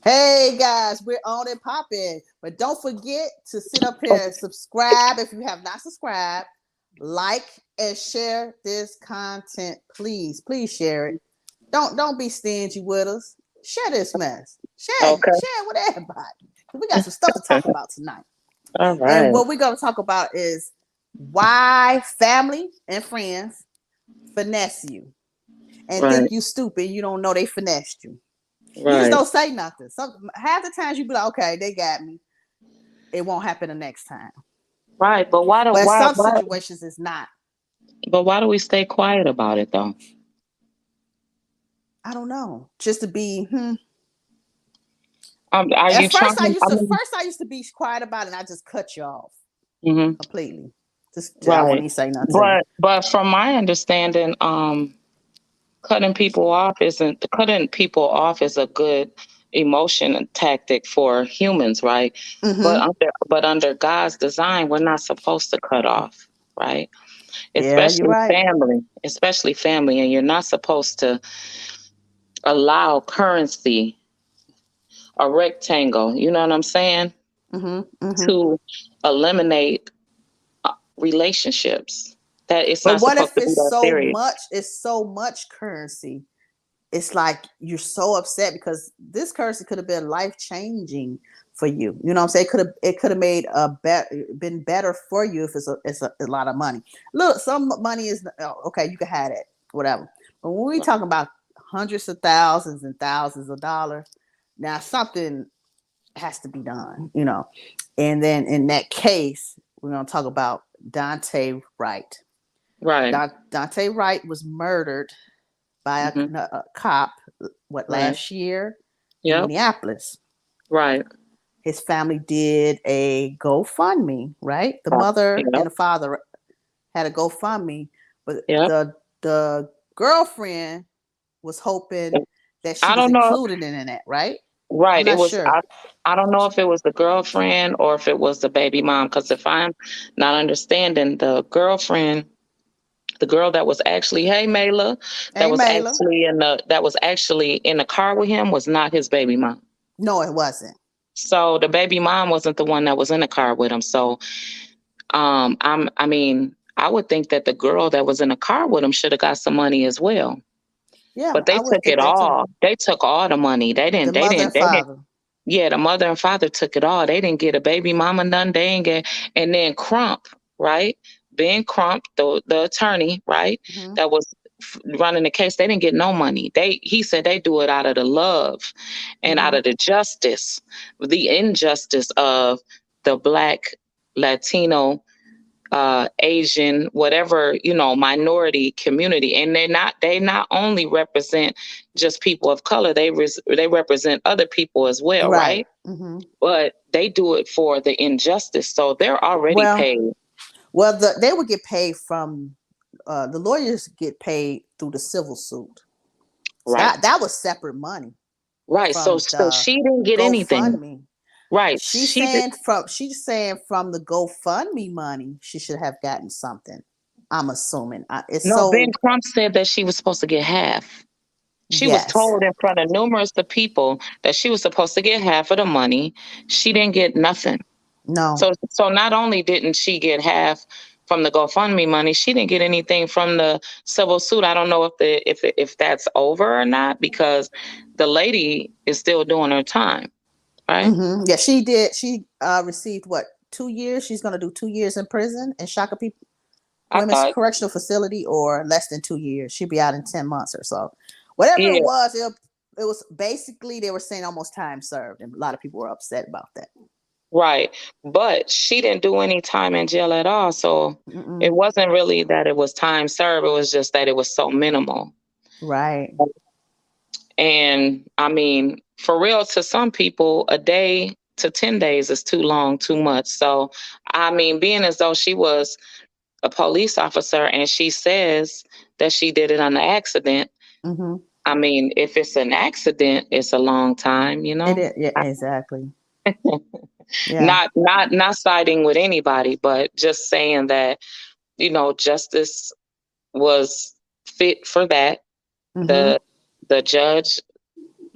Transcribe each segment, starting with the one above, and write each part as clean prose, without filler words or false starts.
Hey guys, we're on and popping. But don't forget to sit up here and subscribe if you have not subscribed. Like and share this content, please. Please share it. Don't be stingy with us. Share this mess. Share Okay. it with everybody. We got some stuff to talk about tonight. All And right. what we're gonna talk about is why family and friends finesse you and Right. think you stupid. You don't know they finessed you. You just Right. don't say nothing. Half the times you be like, okay, they got me. It won't happen the next time. Right. But why do But in why some why situations, it's not. but why do we stay quiet about it though? I don't know. Just to be. Are At you trying? first, I used I to. mean, First, I used to be quiet about it, and I just cut you off hmm completely. Just I won't right. even say nothing to you. But from my understanding, cutting people off is a good emotion and tactic for humans, right? Mm-hmm. But under God's design, we're not supposed to cut off, right? Yeah, you're right. Especially family, and you're not supposed to allow currency, a rectangle, you know what I'm saying, Mm-hmm. Mm-hmm. to eliminate relationships. That it's But not what supposed if to be it's that so serious. much? It's so much currency. It's like you're so upset because this currency could have been life changing for you. You know what I'm saying? It could have made been better for you if it's a lot of money. Look, some money is okay. You can have it, whatever. But when we talking about hundreds of thousands and thousands of dollars, now something has to be done. And then in that case, we're gonna talk about Daunte Wright. Right. Daunte Wright was murdered by Hmm. a cop Right. last year in Yep. Minneapolis. Right. His family did a GoFundMe, right? The mother Yep. and the father had a GoFundMe, but Yep. the girlfriend was hoping that she I was don't know. included in that, right? I'm Right. It not was. sure. I don't know if it was the girlfriend or if it was the baby mom. Because if I'm not understanding, the girl that was actually, hey Mela, Hey, Mela. that was actually in the car with him was not his baby mom. No, it wasn't. So the baby mom wasn't the one that was in the car with him. So I mean, I would think that the girl that was in the car with him should have got some money as well. Yeah, But they I would took think it that too. all. They took all the money. The mother and They didn't. father. Yeah, the mother and father took it all. They didn't get a baby mama none. They ain't get. And then Crump, right? Ben Crump, the attorney, right? Mm-hmm. That was running the case. They didn't get no money. He said they do it out of the love and out Mm-hmm. of the justice, the injustice of the Black, Latino, Asian, whatever, minority community. And they not only represent just people of color, they represent other people as well, Right. right? Mm-hmm. But they do it for the injustice. So they're already Well, paid. they would get paid from the lawyers get paid through the civil suit. So Right. that was separate money Right. So from so the she didn't get anything. GoFundMe. Right. She's saying from the GoFundMe money she should have gotten something. I'm assuming. It's No, Ben so Crump said that she was supposed to get half. She was yes. told in front of numerous of people that she was supposed to get half of the money. She didn't get nothing. No. So not only didn't she get half from the GoFundMe money, she didn't get anything from the civil suit. I don't know if that's over or not because the lady is still doing her time, right? Mm-hmm. Yeah, she did. She received what 2 years? She's going to do 2 years in prison in Shakopee I Women's thought, Correctional Facility, or less than 2 years. She'll be out in 10 months or so. Whatever it yeah, was, it was basically they were saying almost time served, and a lot of people were upset about that. right. But she didn't do any time in jail at all. So it Mm-mm. wasn't really that it was time served. It was just that it was so minimal. Right. And I mean, for real, to some people, a day to 10 days is too long, too much. So, I mean, being as though she was a police officer and she says that she did it on an accident, Mm-hmm. I mean, if it's an accident, it's a long time, It is. Yeah. Exactly. Yeah. Not siding with anybody, but just saying that, justice was fit for that. Mm-hmm. The the judge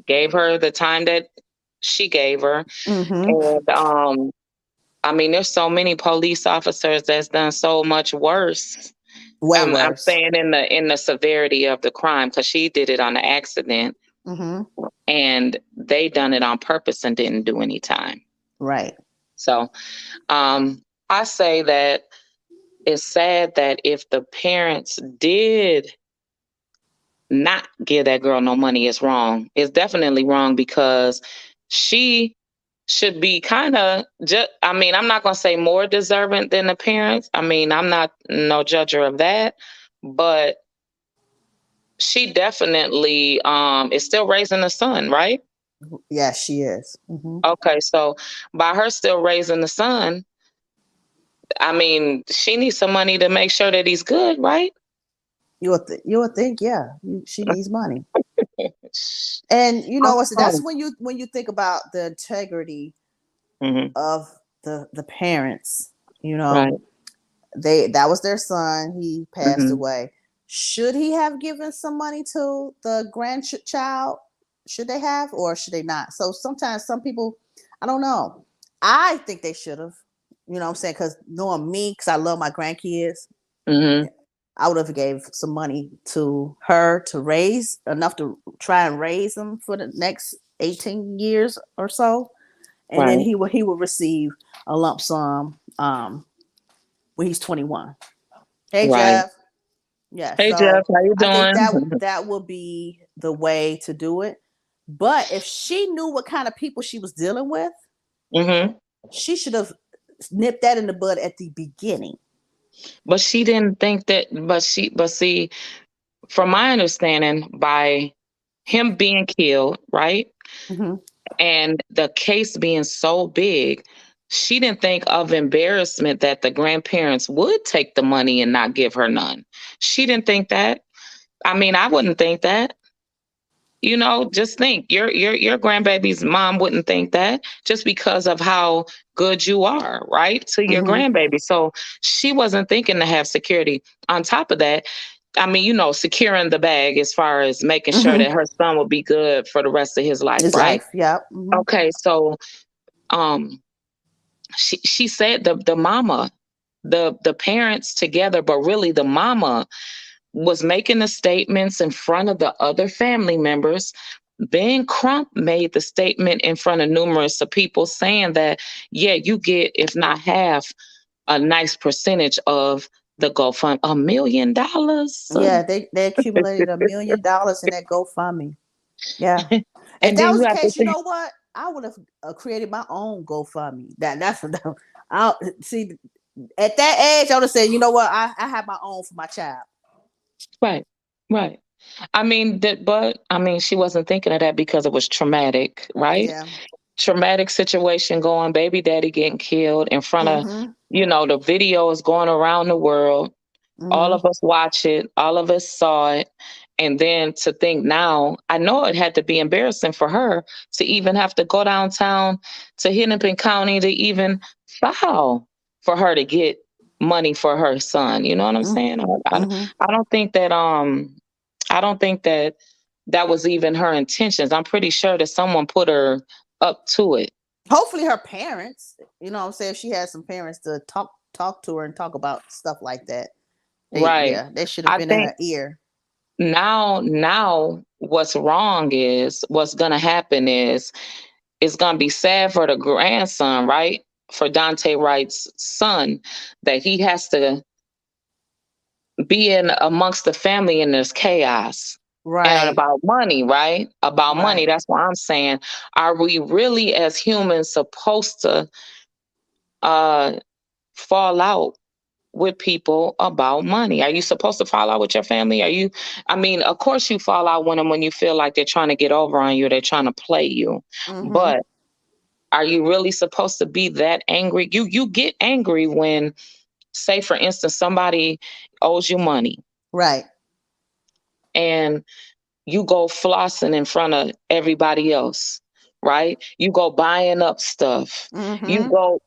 gave her the time that she gave her. Mm-hmm. And I mean, there's so many police officers that's done so much worse. Way I'm worse. saying in the severity of the crime, because she did it on an accident, Mm-hmm. and they done it on purpose and didn't do any time. Right. So I say that it's sad that if the parents did not give that girl no money, it's wrong. It's definitely wrong, because she should be kind of just, I mean, I'm not going to say more deserving than the parents. I mean, I'm not no judger of that, but she definitely is still raising a son, right? Yes, she is. Mm-hmm. Okay, so by her still raising the son, I mean, she needs some money to make sure that he's good, right? You would think, yeah, she needs money. And you know what? So that's when you think about the integrity Mm-hmm. of the parents. You Right. know, that was their son. He passed Mm-hmm. away. Should he have given some money to the grandchild? Should they have, or should they not? So sometimes some people, I don't know. I think they should have. You know what I'm saying? Because knowing me, because I love my grandkids, Mm-hmm. I would have gave some money to her to raise enough to try and raise them for the next 18 years or so, and then Right. he will receive a lump sum when he's 21. Hey Right. Jeff, yeah. Hey Jeff, So how you I think doing? that will be the way to do it. But if she knew what kind of people she was dealing with, Mm-hmm. she should have nipped that in the bud at the beginning. But she didn't think that. But see, from my understanding, by him being killed, right, Mm-hmm. and the case being so big, she didn't think of embarrassment that the grandparents would take the money and not give her none. She didn't think that. I mean, I wouldn't think that. Just think your grandbaby's mom wouldn't think that, just because of how good you are, right, to your Mm-hmm. grandbaby. So she wasn't thinking to have security. On top of that, I mean, securing the bag as far as making sure Mm-hmm. that her son would be good for the rest of his life, His right? life. Yep. Mm-hmm. Okay, so um she said the mama, the parents together, but really the mama was making the statements in front of the other family members. Ben Crump made the statement in front of numerous of people, saying that, yeah, you get, if not half, a nice percentage of the GoFund. $1 million. Yeah, they accumulated $1 million in that GoFundMe. Yeah. If And that then was you the have to case, you think, know what? I would have created my own GoFundMe. That's I see. At that age, I would have said, you know what? I have my own for my child. right, right. I mean, but I mean, she wasn't thinking of that because it was traumatic, right? Yeah. Traumatic situation going, baby daddy getting killed in front of, Mm-hmm. the video is going around the world. All Mm-hmm. of us watch it, all of us saw it. And then to think now, I know it had to be embarrassing for her to even have to go downtown to Hennepin County to even file for her to get money for her son. You know what I'm saying? Mm-hmm. I don't think that I don't think that that was even her intentions. I'm pretty sure that someone put her up to it. Hopefully, her parents. You know what I'm saying? If she had some parents to talk to her and talk about stuff like that. Right. They should have I been in think her ear. now what's wrong is what's gonna happen is it's gonna be sad for the grandson, right? For Daunte Wright's son, that he has to be in amongst the family and there's chaos. And Right. about money, right? About money. Right. That's what I'm saying. Are we really as humans supposed to uh fall out with people about money? Are you supposed to fall out with your family? I mean, of course you fall out with them when you feel like they're trying to get over on you, they're trying to play you. Mm-hmm. But are you really supposed to be that angry? You get angry when, say for instance, somebody owes you money Right. and you go flossing in front of everybody else, right? You go buying up stuff. Mm-hmm.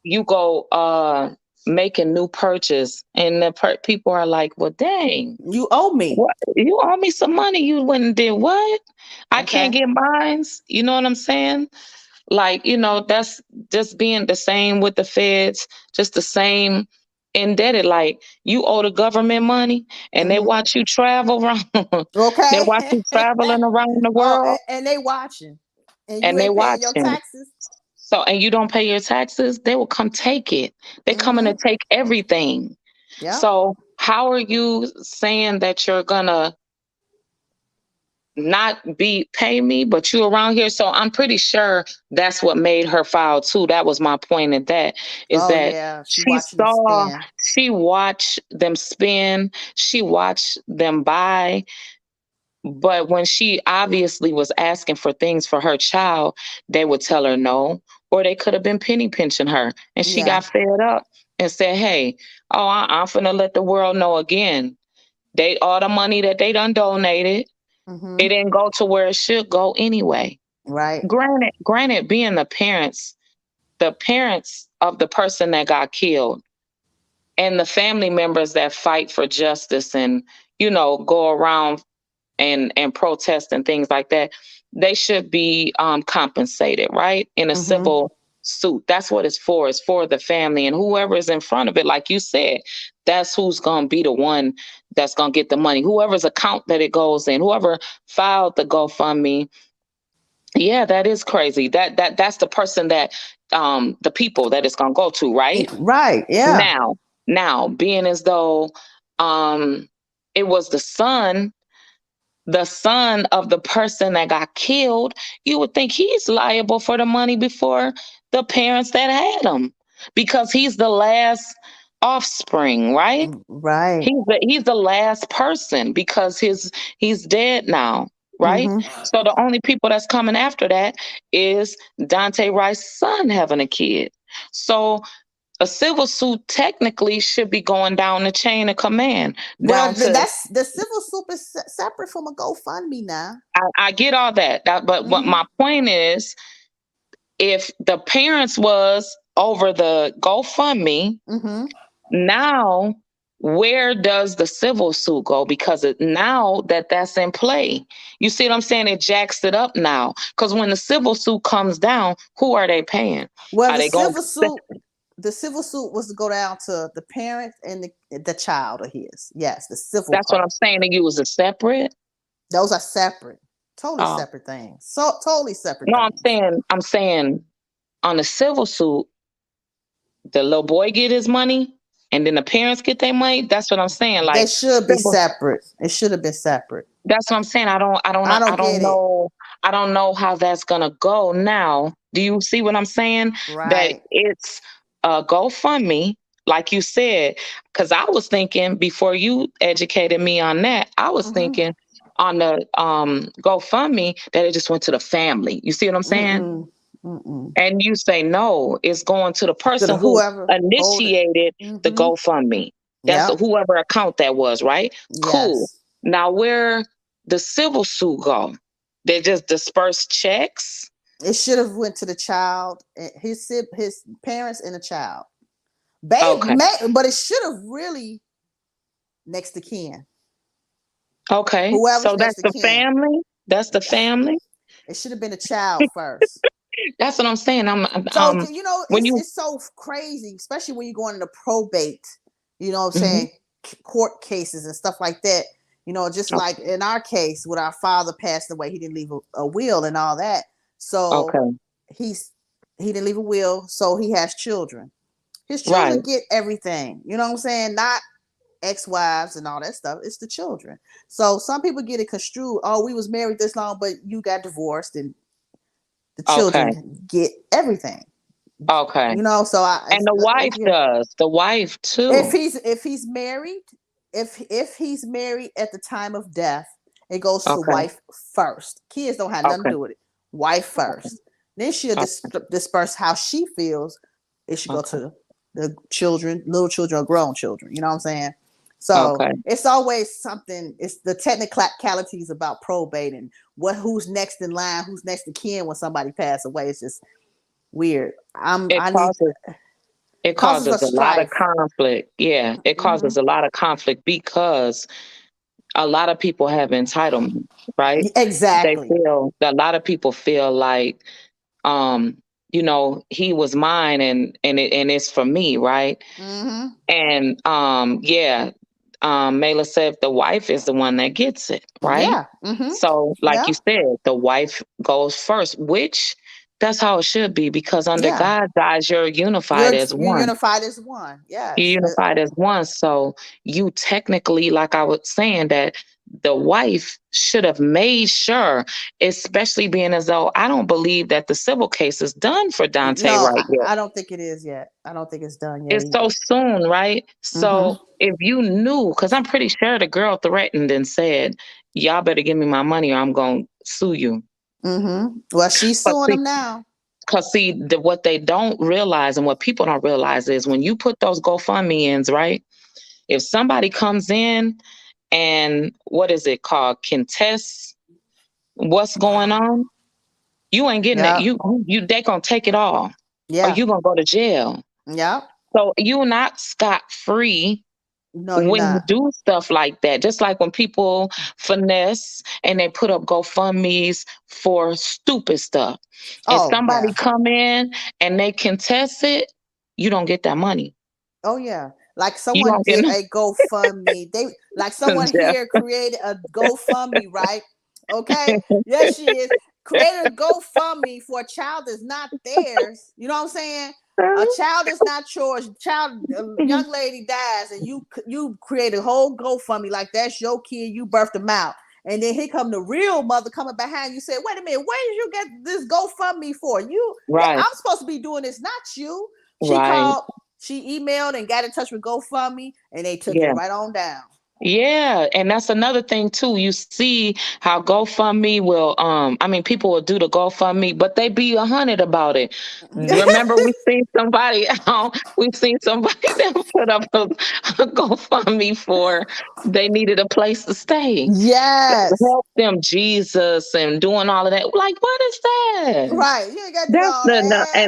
You go making new purchase, and the people are like, "Well, dang, You owe me. what, you owe me some money. You went and did what? I can't Okay. get mines." You know what I'm saying? Like, that's just being the same with the feds, just the same indebted. Like, you owe the government money and they watch you travel around. They watch Okay. you traveling around the Oh, world and they watching, and you and they ain't paying your watching. taxes. So, and you don't pay your taxes, they will come take it. They coming to take everything. Yeah. So how are you saying that you're gonna not pay me, but you around here? So I'm pretty sure that's what made her file too. That was my point in that, is Oh that yeah, she watching them spend. she watched them spend, she watched them buy. But when she obviously was asking for things for her child, they would tell her no, or they could have been penny pinching her. And she Yeah. got fed up and said, hey, I'm finna let the world know again. All the money that they done donated, it didn't go to where it should go anyway. Right. Granted, being the parents of the person that got killed and the family members that fight for justice and, go around and protest and things like that, they should be compensated, right? In a civil suit. That's what it's for. It's for the family and whoever is in front of it. Like you said, that's who's going to be the one that's going to get the money. Whoever's account that it goes in, whoever filed the GoFundMe. Yeah, that is crazy. That's the person that the people that it's going to go to, right? Right. Yeah. Now, being as though it was the son of the person that got killed, you would think he's liable for the money before the parents that had him, because he's the last offspring, right? Right. He's the last person because he's dead now, right? So the only people that's coming after that is Daunte Wrights' son having a kid. So a civil suit technically should be going down the chain of command Well, down to. that's the civil suit is separate from a GoFundMe now. I get all that, but what my point is, if the parents was over the GoFundMe, now where does the civil suit go? Because now that's in play. You see what I'm saying? It jacks it up now. Because when the civil suit comes down, who are they paying? Well, Are they going? the civil suit was to go down to the parents and the child of his. Yes, the civil That's what I'm part. saying. To you was a separate. Those are separate, totally Oh separate things. So totally separate no, things. I'm saying on the civil suit, the little boy get his money and then the parents get their money. That's what I'm saying. They Like, should be separate. It should have been separate. that's what I'm saying. I don't get it. I don't know how that's gonna go now. Do you see what I'm saying? That Right. it's a GoFundMe, like you said, because I was thinking before you educated me on that, I was thinking on the GoFundMe that it just went to the family. You see what I'm saying? And you say no, it's going to the To the person who whoever hold it. initiated the GoFundMe. That's Yep. whoever account that was, right? Cool. Yes. Now where the civil suit go? They just disperse checks? It should have went to the child, his parents, and the child. Okay. But it should have really next to kin. Okay. Whoever's So next that's to the kin. family? That's the family? It should have been a child first. That's what I'm saying. So When you it's so crazy, especially when you're going into probate. You know what I'm Mhm. saying? Court cases and stuff like that. Just like Okay. in our case, when our father passed away, he didn't leave a will and all that. So Okay. he didn't leave a will, so he has children. His Right. children get everything. You know what I'm saying? Not ex-wives and all that stuff. It's the children. So some people get it construed. Oh, we was married this long, but you got divorced, and the Okay. children get everything. Okay. So And the wife does. The wife if too. he's married, if he's married at the time of death, it goes to the Okay. wife first. Kids don't have nothing to Okay. do with it. Wife first. Then she'll disperse how she feels. It should go Okay. to the children, little children or grown children. You know what I'm saying? So Okay. it's always something. It's the technicalities about probate and who's next in line, who's next to kin when somebody passed away. It's just weird. It Causes a causes a lot of strife. conflict. Yeah, it causes a lot of conflict because a lot of people have entitlement, right? They Exactly. feel a lot of people feel like you know, he was mine and it's for me, right? Mm-hmm. And yeah, Mela said the wife is the one that gets it, right? Yeah. Mm-hmm. So, like Yeah. you said, the wife goes first, which that's how it should be because under Yeah. God's eyes, you're unified You're as you're one. unified as one. You're Yes. unified as one. So you technically, like I was saying, that the wife should have made sure, especially being as though I don't believe that the civil case is done for Daunte No, Wright yet. I don't think it is yet. I don't think it's done yet It's so either. soon, right? Mm-hmm. So if you knew, because I'm pretty sure the girl threatened and said, "Y'all better give me my money or I'm gonna sue you." Mm-hmm. Well, she's But suing see, them now. because see, what they don't realize and what people don't realize is when you put those GoFundMe ins, right? If somebody comes in and what is it called, contest what's going on, you ain't getting it. Yep. You they gonna take it all, or Yeah. you gonna go to jail. Yep. So you're not scot free No, you're when you not. do stuff like that. Just like when people finesse and they put up GoFundMe's for stupid stuff. If Oh somebody yeah. come in and they contest it, you don't get that money. Oh yeah. Like You someone don't get did a GoFundMe. They like nothing, someone Jeff. here created a GoFundMe, right? Okay. Yes, she is. Created a GoFundMe for a child that's not theirs. You know what I'm saying? A child is not yours. Child, a young lady dies, and you create a whole GoFundMe like that's your kid. You birthed them out, and then here come the real mother coming behind you. Say, wait a minute, where did you get this GoFundMe for? Right, I'm supposed to be doing this, not you. She right. called. She emailed and got in touch with GoFundMe, and they took it Yeah. right on down. Yeah, and that's another thing too. You see how GoFundMe will I mean people will do the GoFundMe, but they be 100 about it. Remember we've seen somebody that put up a GoFundMe for they needed a place to stay. Yes. Help them Jesus and doing all of that. Like what is that? Right. You ain't got to do That's all the that.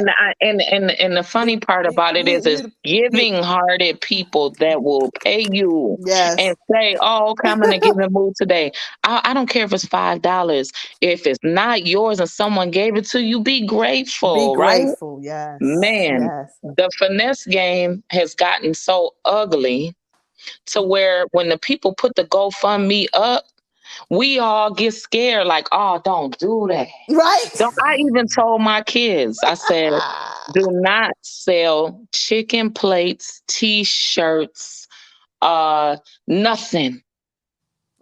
and the funny part about it is You giving hearted people that will pay you yes. and say, "Oh, okay, I'm in a giving mood today." I don't care if it's $5. If it's not yours and someone gave it to you, be Be grateful, right? grateful. Yes. Man, Yes. the finesse game has gotten so ugly to where when the people put the GoFundMe up, we all get scared, like, "Oh, don't do that." Right. Don't I even told my kids, I said, do not sell chicken plates, t-shirts, nothing.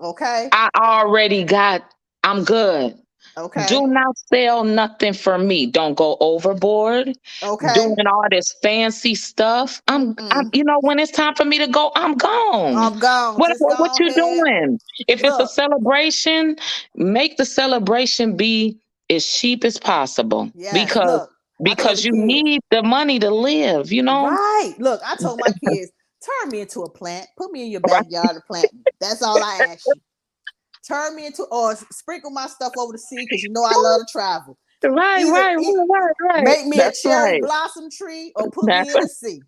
Okay. I already got, I'm good. Do Okay. not sell nothing for me. Don't go overboard Okay. doing all this fancy stuff. Mm-mm. You know, when it's time for me to go, I'm gone. I'm gone. Just What go you ahead. doing? If it's a Look. celebration, make the celebration be as cheap as possible Yes. Look. I told the because you kids. need the money to live, you know? Right. Look, I told my kids, turn me into a plant. Put me in your Right, backyard to plant. That's all I ask you. Turn me into, or sprinkle my stuff over the sea because you know I love to travel. right, Either right, right, right. make me a That's cherry right. blossom tree or put me That's in the sea.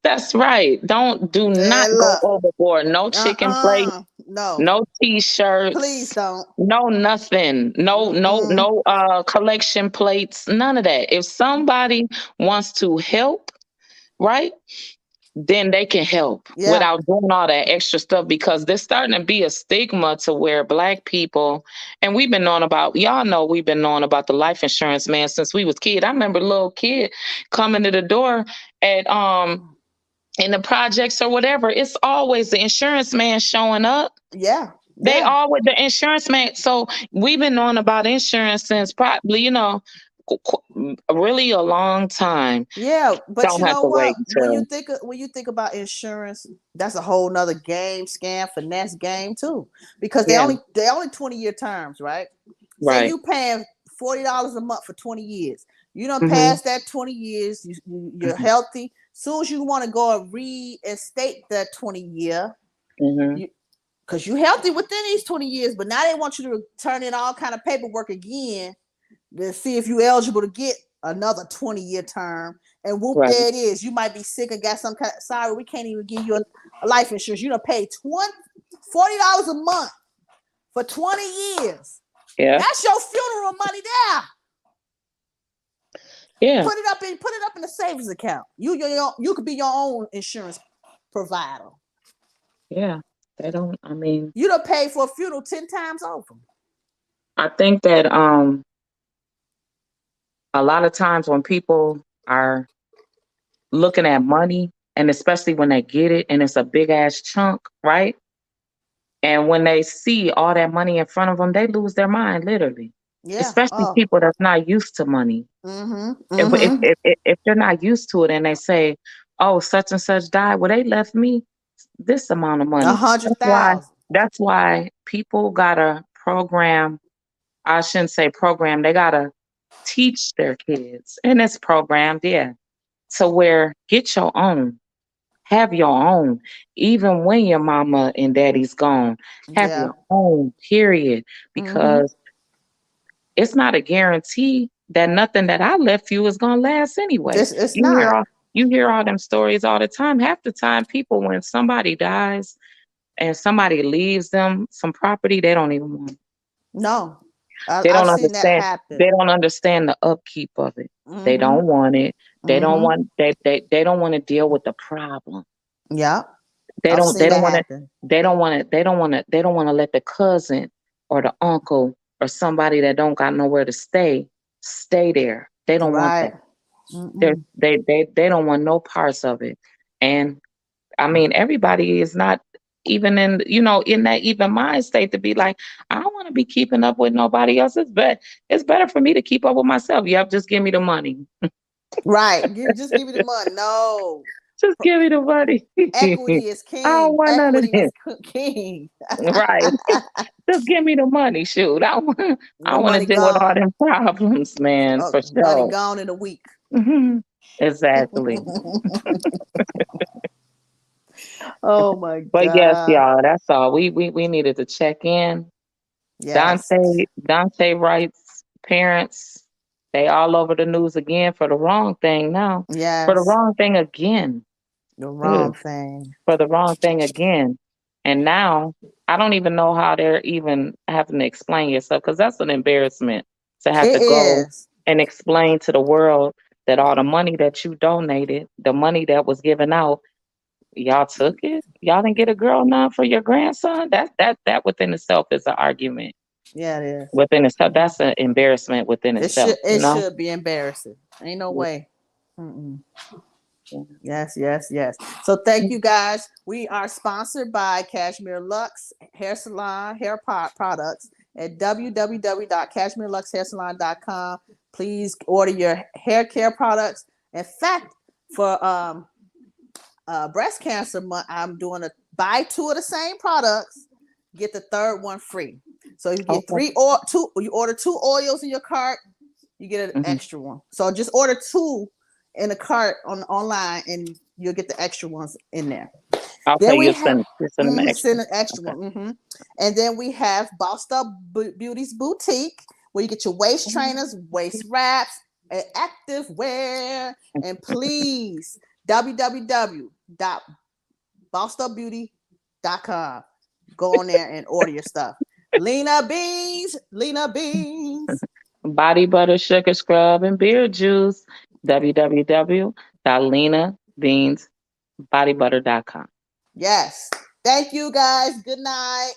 That's right. Do not And go look, overboard. No chicken plate, no, no please t-shirts, don't. no nothing. Mm-mm. No collection plates, none of that. If somebody wants to help, right? Then they can help Yeah, without doing all that extra stuff because there's starting to be a stigma to where black people and y'all know we've been knowing about the life insurance man since we was kid. I remember a little kid coming to the door at in the projects or whatever. It's always the insurance man showing up. yeah, They yeah, all with the insurance man. So we've been knowing about insurance since probably, really a long time. yeah. But Don't you have know to what? wait until When you think about insurance, that's a whole nother game, scam, finesse game too. Because yeah, they only 20-year terms, right? Say right. you paying $40 a month for 20 years. You don't Hmm. pass that 20 years. You're healthy. Soon as you want to go and reinstate that 20-year, Hmm. you because you're healthy within these 20 years, but now they want you to turn in all kind of paperwork again to see if you're eligible to get another 20-year term. And whoop, Right. there it is. You might be sick and got some kind of, sorry, we can't even give you a life insurance. You don't pay $40 a month for 20 years. Yeah. That's your funeral money there. Yeah. Put it up in the savings account. You could be your own insurance provider. Yeah. They don't, I mean, You don't pay for a funeral 10 times over. I think that a lot of times when people are looking at money, and especially when they get it and it's a big ass chunk, right? And when they see all that money in front of them, they lose their mind, literally. Yeah. Especially Oh. people that's not used to money. Mm-hmm. If if Mm-hmm. if, if they're not used to it, and they say, "Oh, such and such died," well, they left me this amount of A money. hundred That's why. thousand. That's why people gotta program. I shouldn't say program. They gotta teach their kids, and it's programmed, yeah, to where get your own. Have your own. Even when your mama and daddy's gone, have Yeah. your own, period. Mm-hmm. Because it's not a guarantee that nothing that I left you is gonna last anyway. It's You hear not. all you hear all them stories all the time. Half the time people, when somebody dies and somebody leaves them some property, they don't even want it. No. They I've don't seen that understand. They happen. don't understand the upkeep of it. They Mm-hmm. don't want it. They don't Mm-hmm. want they don't want to deal with the problem. Yeah. They I've don't seen they don't that want to happen. they don't want to let the cousin or the uncle or somebody that don't got nowhere to stay there. They don't want that. Right. Mm-mm. They don't want no parts of it. And I mean, everybody is not even in, in that even mind state to be like, I don't want to be keeping up with nobody else. It's better for me to keep up with myself. Yep, just give me the money. Right. Just give me the money. No. Just give me the money. Equity is I don't king. want none of Equity this. is king. Right. Just give me the money. Shoot. I The don't want to money deal with all gone. them problems, man, for Money sure. gone in a week. Exactly. Oh my But yes, God. y'all, that's all. We needed to check in. Yes. Daunte Wrights' parents, they all over the news again for the wrong thing now. For the Yes. wrong thing again. The Ugh, wrong thing. for the wrong thing again. And now I don't even know how they're even having to explain yourself, because that's an embarrassment to have It to go is. and explain to the world that all the money that you donated, the money that was given out, y'all took it. Y'all didn't get a girl none for your grandson. That within itself is an argument. Yeah, it is. Within itself, that's an embarrassment within It itself. should be embarrassing. Ain't no way. Mm-mm. Yes, yes, yes. So thank you guys. We are sponsored by Cashmere Lux Hair Salon Hair Products at www.cashmereluxhairsalon.com. Please order your hair care products. In fact, for breast cancer month, I'm doing a buy two of the same products, get the third one free. So you get Okay. you order two oils in your cart, you get an Hmm. extra one. So just order two in a cart online, and you'll get the extra ones in there. Okay, Then we have you send them an extra. send an extra Okay. one. And then we have Bossed Up Beauty's Boutique, where you get your waist trainers, waist wraps, and active wear. And please, www.bossedupbeauty.com. Go on there and order your stuff. Lena Beans. Body butter, sugar scrub, and beard juice. www.lenabeansbodybutter.com. Yes. Thank you guys. Good night.